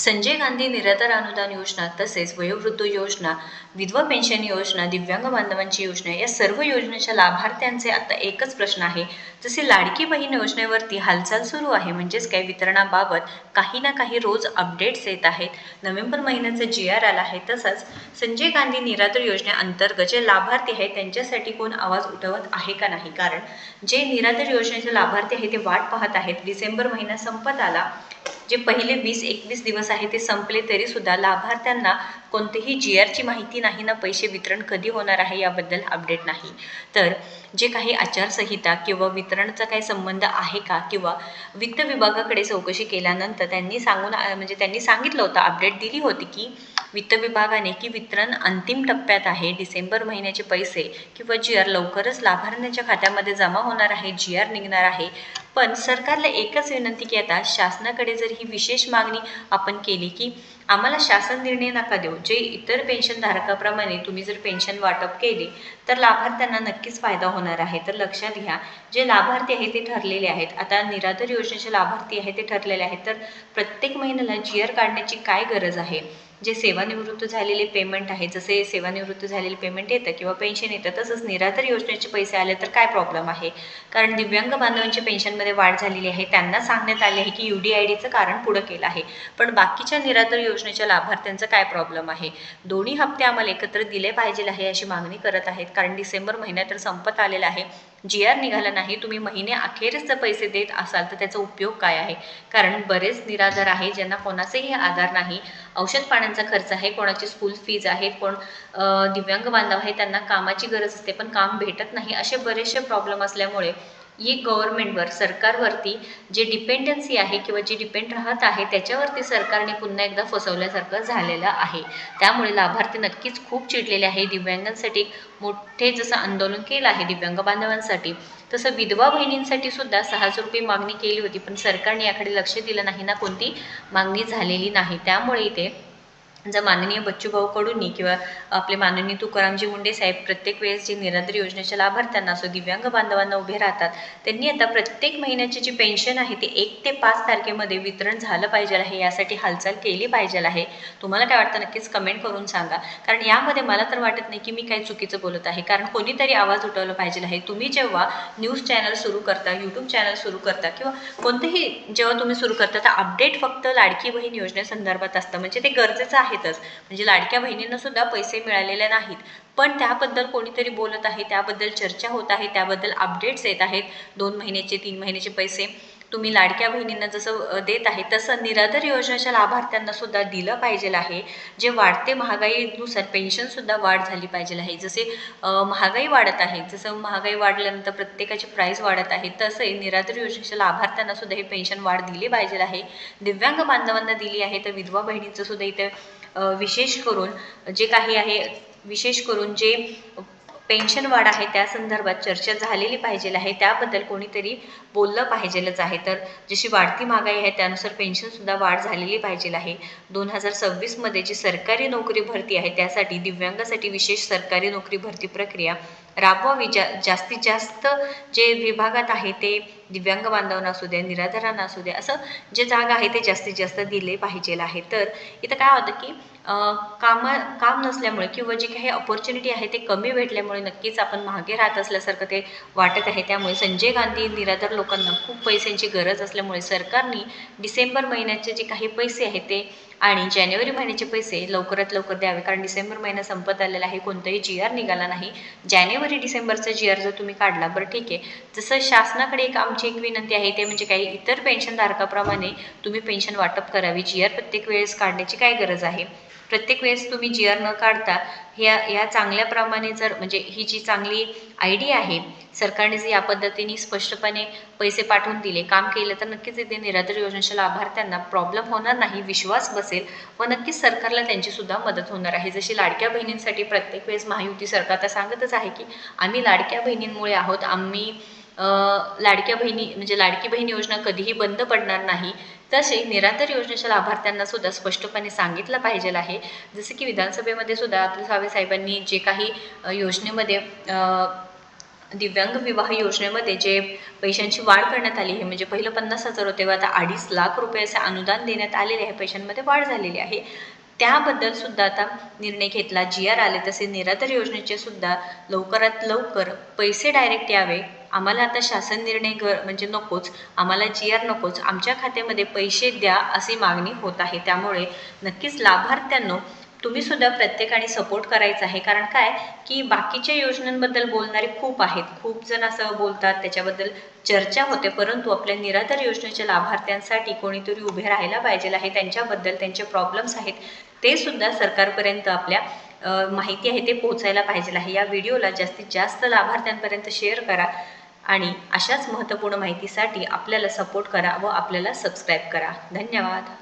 संजय गांधी निराधार अनुदान योजना तसेच वयोवृद्ध योजना, विधवा पेन्शन योजना, दिव्यांग बांधवांची योजना या सर्व योजनेच्या लाभार्थ्यांचे आता एकच प्रश्न आहे. जसे लाडकी बहीण योजनेवरती हालचाल सुरू आहे, म्हणजेच काय वितरणाबाबत काही ना काही रोज अपडेट्स येत आहेत. नोव्हेंबर महिन्याचा GR आला आहे. तसंच संजय गांधी निराधार योजनेअंतर्गत जे लाभार्थी आहेत त्यांच्यासाठी कोण आवाज उठवत आहे का नाही. कारण जे निराधार योजनेचे लाभार्थी आहेत ते वाट पाहत आहेत. डिसेंबर महिना संपत आला, जे पहिले 20-21 दिवस आहे ते संपले तरी सुद्धा लाभार्थ्यांना कोणतेही GRची माहिती नाही ना पैसे वितरण कधी होणार आहे याबद्दल अपडेट नाही. तर जे काही आचारसंहिता किंवा वितरणचा काही संबंध आहे का किंवा वित्त विभागाकडे चौकशी केल्यानंतर त्यांनी सांगितलं होतं, अपडेट दिली होती की वित्त विभागाने की वितरण अंतिम टप्प्यात आहे. डिसेंबर महिन्याचे पैसे किंवा GR लवकरच लाभार्थ्यांच्या खात्यामध्ये जमा होणार आहे, GR निघणार आहे. पण सरकारला एकच विनंती की आता शासनाकडे जर ही विशेष मागणी आपण केली की आम्हाला शासन निर्णय नका देऊ, जे इतर पेन्शनधारकाप्रमाणे तुम्ही जर पेन्शन वाटप केली तर लाभार्थ्यांना नक्कीच फायदा होणार आहे. तर लक्षात घ्या, जे लाभार्थी आहेत ते ठरलेले आहेत. आता निराधार योजनेचे लाभार्थी आहेत ते ठरलेले आहेत. तर प्रत्येक महिन्याला GR काढण्याची काय गरज आहे. जे सेवानिवृत्त झालेले पेमेंट आहे, जसे सेवानिवृत्त झालेले पेमेंट येतं किंवा पेन्शन येतं, तसंच निराधार योजनेचे पैसे आले तर काय प्रॉब्लेम आहे. कारण दिव्यांग बांधवांच्या पेन्शनमध्ये वाढ झालेली आहे. त्यांना सांगण्यात आले आहे की UDIDचं कारण पुढं केलं आहे. पण बाकीच्या निराधार योजनेच्या लाभार्थ्यांचं काय प्रॉब्लेम आहे. दोन्ही हप्ते आम्हाला एकत्र दिले पाहिजे आहे अशी मागणी करत आहेत. कारण डिसेंबर महिना तर संपत आलेला आहे, GR निघाला नाही. तुम्ही महिने अखेरच जर पैसे देत असाल तर त्याचा उपयोग काय आहे. कारण बरेच निराधार आहे ज्यांना कोणाचाही आधार नाही, औषध पाण्याचा खर्च आहे, कोणाची स्कूल फीज आहे, कोण दिव्यांग बांधव आहे त्यांना कामाची गरज असते पण काम भेटत नाही. असे बरेचसे प्रॉब्लेम असल्यामुळे ही गव्हर्नमेंटवर, सरकारवरती जे डिपेंडन्सी आहे किंवा जे डिपेंड राहत आहे त्याच्यावरती सरकारने पुन्हा एकदा फसवल्यासारखं झालेलं आहे. त्यामुळे लाभार्थी नक्कीच खूप चिडलेले आहे. दिव्यांगांसाठी मोठे जसं आंदोलन केलं आहे दिव्यांग बांधवांसाठी, तसं विधवा बहिणींसाठी सुद्धा 600 रुपये मागणी केली होती, पण सरकारने याकडे लक्ष दिलं नाही ना, कोणती मागणी झालेली नाही. त्यामुळे इथे जर माननीय बच्चूभाऊ कडूंनी किंवा आपले माननीय तुकारामजी मुंडे साहेब प्रत्येक वेळेस जे निराधार योजनेच्या लाभार्थ्यांना असो, दिव्यांग बांधवांना उभे राहतात, त्यांनी आता प्रत्येक महिन्याची जी पेन्शन आहे ते 1 ते 5 तारखेमध्ये वितरण झालं पाहिजे आहे, यासाठी हालचाल केली पाहिजे आहे. तुम्हाला काय वाटतं नक्कीच कमेंट करून सांगा. कारण यामध्ये मला तर वाटत नाही की मी काही चुकीचं बोलत आहे. कारण कोणीतरी आवाज उठवला पाहिजे आहे. तुम्ही जेव्हा न्यूज चॅनल सुरू करता, यूट्यूब चॅनल सुरू करता किंवा कोणतेही जेव्हा तुम्ही सुरू करता तर अपडेट फक्त लाडकी बहीण योजनेसंदर्भात असतं, म्हणजे ते गरजेचं आहेतच. म्हणजे लाडक्या बहिणींना सुद्धा पैसे मिळालेले नाहीत, पण त्याबद्दल कोणीतरी बोलत आहे, त्याबद्दल चर्चा होत आहे, त्याबद्दल अपडेट्स येत आहेत. 2 महिन्याचे 3 महिन्याचे पैसे तुम्ही लाडक्या बहिणींना जसं देत आहे तसं निराधार योजनेच्या लाभार्थ्यांना सुद्धा दिलं पाहिजे आहे. जे वाढते महागाईनुसार पेन्शनसुद्धा वाढ झाली पाहिजे आहे. जसे महागाई वाढत आहे, जसं महागाई वाढल्यानंतर प्रत्येकाची प्राईस वाढत आहे, तसे निराधार योजनेच्या लाभार्थ्यांना सुद्धा हे पेन्शन वाढ दिली पाहिजे आहे. दिव्यांग बांधवांना दिली आहे, तर विधवा बहिणींचं सुद्धा इथे विशेष करून जे काही आहे, विशेष करून जे पेन्शन वाढ आहे त्या संदर्भात चर्चा झालेली पाहिजे आहे. त्याबद्दल कोणीतरी बोललं पाहिजेलच आहे. तर जशी वाढती महागाई आहे त्यानुसार पेन्शनसुद्धा वाढ झालेली पाहिजे आहे. 2026मध्ये जी सरकारी नोकरी भरती आहे त्यासाठी दिव्यांगासाठी विशेष सरकारी नोकरी भरती प्रक्रिया राबवावी. जास्तीत जास्त जे विभागात आहे ते दिव्यांग बांधवांना असू द्या, निराधारांना असू द्या, असं जे जागा आहे ते जास्तीत जास्त दिले पाहिजे आहे. तर इथं काय होतं की काम नसल्यामुळे किंवा जे काही अपॉर्च्युनिटी आहे ते कमी भेटल्यामुळे नक्कीच आपण मागे राहत असल्यासारखं ते वाटत आहे. त्यामुळे संजय गांधी निराधार लोकांना खूप पैशांची गरज असल्यामुळे सरकारने डिसेंबर महिन्याचे जे काही पैसे आहेत ते आणि जानेवारी महिन्याचे पैसे लवकरात लवकर द्यावे. कारण डिसेंबर महिना संपत आलेला आहे, कोणताही GR निघाला नाही. जानेवारी डिसेंबरचा GR जर तुम्ही काढला, बरं ठीक आहे, जसं शासनाकडे आमची एक विनंती आहे ते म्हणजे काही इतर पेन्शनधारकाप्रमाणे तुम्ही पेन्शन वाटप करावी. GR प्रत्येक वेळेस काढण्याची काय गरज आहे. प्रत्येक वेळेस तुम्ही GR न काढता या चांगल्याप्रमाणे जर म्हणजे ही जी चांगली आयडिया आहे सरकारने जर या पद्धतीने स्पष्टपणे पैसे पाठवून दिले, काम केलं, तर नक्कीच इथे निराधार योजनेच्या लाभार्थ्यांना प्रॉब्लेम होणार नाही, विश्वास बसेल व नक्कीच सरकारला त्यांचीसुद्धा मदत होणार आहे. जशी लाडक्या बहिणींसाठी प्रत्येक वेळेस महायुती सरकार आता सांगतच आहे की आम्ही लाडक्या बहिणींमुळे आहोत, आम्ही लाडक्या बहिणी म्हणजे लाडकी बहीण योजना कधीही बंद पडणार नाही. तसे निराधार योजनेच्या लाभार्थ्यांना सुद्धा स्पष्टपणे सांगितलं पाहिजे आहे. जसे की विधानसभेमध्ये सुद्धा अतुल सावे साहेबांनी जे काही योजनेमध्ये दिव्यांग विवाह योजनेमध्ये जे पैशांची वाढ करण्यात आली आहे, म्हणजे पहिलं 50,000 होते, आता 2.5 लाख रुपये असे अनुदान देण्यात आलेले आहे, पैशांमध्ये वाढ झालेली आहे. त्याबद्दल सुद्धा आता निर्णय घेतला, GR आले. तसे निराधार योजनेचे सुद्धा लवकरात लवकर पैसे डायरेक्ट यावे. आम्हाला आता शासन निर्णय म्हणजे नकोच, आम्हाला GR नकोच, आमच्या खात्यामध्ये पैसे द्या अशी मागणी होत आहे. त्यामुळे नक्कीच लाभार्थ्यांनो, तुम्ही सुद्धा प्रत्येकाने सपोर्ट करायचा आहे. कारण काय की बाकीच्या योजनांबद्दल बोलणारे खूप आहेत, खूप जण असं बोलतात, त्याच्याबद्दल चर्चा होते, परंतु आपल्या निराधार योजनेच्या लाभार्थ्यांसाठी कोणीतरी उभे राहायला पाहिजे आहे. त्यांच्याबद्दल त्यांचे प्रॉब्लेम्स आहेत ते सुद्धा सरकारपर्यंत आपल्या माहिती आहे ते पोहोचायला पाहिजे आहे. या व्हिडिओला जास्तीत जास्त लाभार्थ्यांपर्यंत शेअर करा आणि अशाच महत्त्वपूर्ण माहितीसाठी आपल्याला सपोर्ट करा व आपल्याला सबस्क्राईब करा. धन्यवाद.